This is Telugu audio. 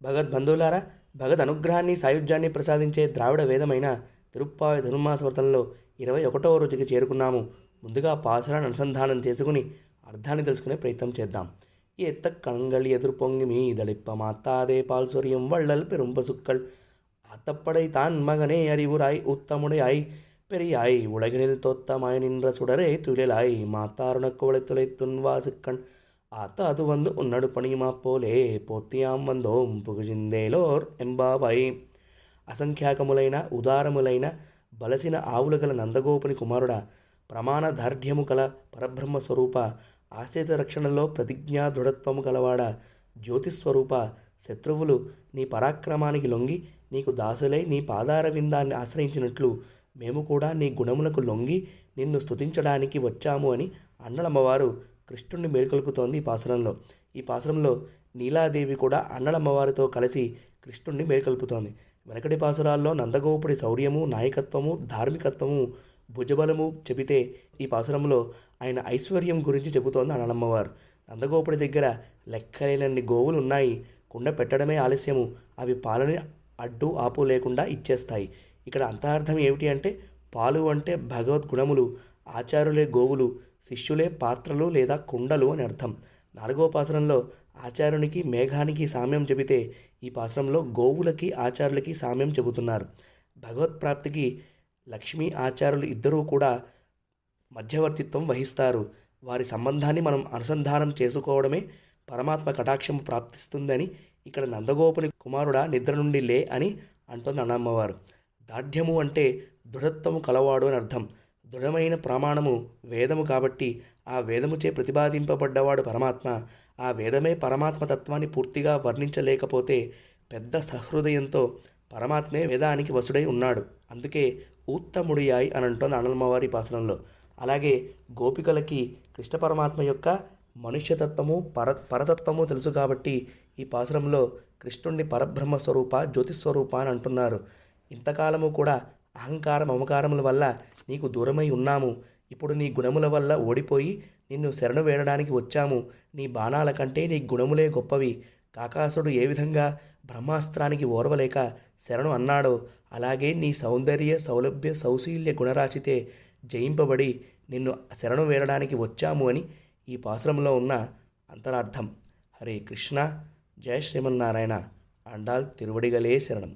భగవద్బంధువులారా, భగవద్ అనుగ్రహాన్ని సాయుధ్యాన్ని ప్రసాదించే ద్రావిడ వేదమైన తిరుప్పావై ధనుర్మాస వ్రతంలో 21వ రోజుకి చేరుకున్నాము. ముందుగా పాసురాన్ని అనుసంధానం చేసుకుని అర్థాన్ని తెలుసుకునే ప్రయత్నం చేద్దాం. ఎత్త కణంగళి ఎదురు పొంగి మీదళిప్ప మాత్తాదే పాల్ సొరియం వள்ளల్ పెరుంప సుక్కల్ ஆத்தப்படை தான் மகனே அறிவுராய் உத்தமுடையாய் பெரியாய் உலகினில் தோத்தமாய் நின்ற சுடரே துயிலாய் மாத்தாருனக்கு உழைத்துளை துன்வாசுக்கண் ఆత అది వందు ఉన్నడు పణిమా పోలే పోత్తియాం వందోం పుగుజిందేలోర్ ఎంబాబాయి. అసంఖ్యాకములైన ఉదారములైన బలసిన ఆవులు గల నందగోపుని కుమారుడ, ప్రమాణ దార్ఢ్యము కల పరబ్రహ్మ స్వరూప, ఆశ్రిత రక్షణలో ప్రతిజ్ఞా దృఢత్వము గలవాడ, జ్యోతిస్వరూప, శత్రువులు నీ పరాక్రమానికి లొంగి నీకు దాసులై నీ పాదార విందాన్ని ఆశ్రయించినట్లు మేము కూడా నీ గుణములకు లొంగి నిన్ను స్తుతించడానికి వచ్చాము అని అన్నలమ్మవారు కృష్ణుడిని మేల్కొల్పుతోంది ఈ పాసురంలో నీలాదేవి కూడా అన్నలమ్మవారితో కలిసి కృష్ణుడిని మేల్కొల్పుతోంది. వెనకటి పాసురాల్లో నందగోపుడి శౌర్యము, నాయకత్వము, ధార్మికత్వము, భుజబలము చెబితే ఈ పాసురంలో ఆయన ఐశ్వర్యం గురించి చెబుతోంది అన్నలమ్మవారు. నందగోపుడి దగ్గర లెక్కలేనన్ని గోవులు ఉన్నాయి, కుండ పెట్టడమే ఆలస్యము, అవి పాలని అడ్డు ఆపు లేకుండా ఇచ్చేస్తాయి. ఇక్కడ అంతరార్థం ఏమిటి అంటే, పాలు అంటే భగవద్గుణములు, ఆచారులే గోవులు, శిష్యులే పాత్రలు లేదా కుండలు అని అర్థం. 4వ పాసురంలో ఆచార్యునికి మేఘానికి సామ్యం చెబితే ఈ పాసురంలో గోవులకి ఆచార్యులకి సామ్యం చెబుతున్నారు. భగవత్ప్రాప్తికి లక్ష్మీ ఆచార్యులు ఇద్దరూ కూడా మధ్యవర్తిత్వం వహిస్తారు. వారి సంబంధాన్ని మనం అనుసంధానం చేసుకోవడమే పరమాత్మ కటాక్షం ప్రాప్తిస్తుందని ఇక్కడ నందగోపుని కుమారుడా నిద్ర నుండి లే అని అంటోంది అన్నమ్మవారు. దాఢ్యము అంటే దృఢత్వము కలవాడు అని అర్థం. దృఢమైన ప్రమాణము వేదము కాబట్టి ఆ వేదముచే ప్రతిపాదింపబడ్డవాడు పరమాత్మ. ఆ వేదమే పరమాత్మ తత్వాన్ని పూర్తిగా వర్ణించలేకపోతే పెద్ద సహృదయంతో పరమాత్మే వేదానికి వసుడై ఉన్నాడు. అందుకే ఉత్తముడియాయి అని అంటోంది అన్నమ్మవారి పాసనంలో. అలాగే గోపికలకి కృష్ణ పరమాత్మ యొక్క మనుష్యతత్వము పరతత్వము తెలుసు కాబట్టి ఈ పాసురంలో కృష్ణుణ్ణి పరబ్రహ్మ స్వరూప, జ్యోతిస్వరూప అని అంటున్నారు. ఇంతకాలము కూడా అహంకార మమకారముల వల్ల నీకు దూరమై ఉన్నాము. ఇప్పుడు నీ గుణముల వల్ల ఓడిపోయి నిన్ను శరణు వేడడానికి వచ్చాము. నీ బాణాల కంటే నీ గుణములే గొప్పవి. కాకాసుడు ఏ విధంగా బ్రహ్మాస్త్రానికి ఓర్వలేక శరణు అన్నాడో అలాగే నీ సౌందర్య సౌలభ్య సౌశీల్య గుణరాశితే జయింపబడి నిన్ను శరణు వేడడానికి వచ్చాము అని ఈ పాసురంలో ఉన్న అంతరార్థం. హరే కృష్ణ, జయ శ్రీమన్నారాయణ. ఆండాళ్ తిరువడిగలే శరణం.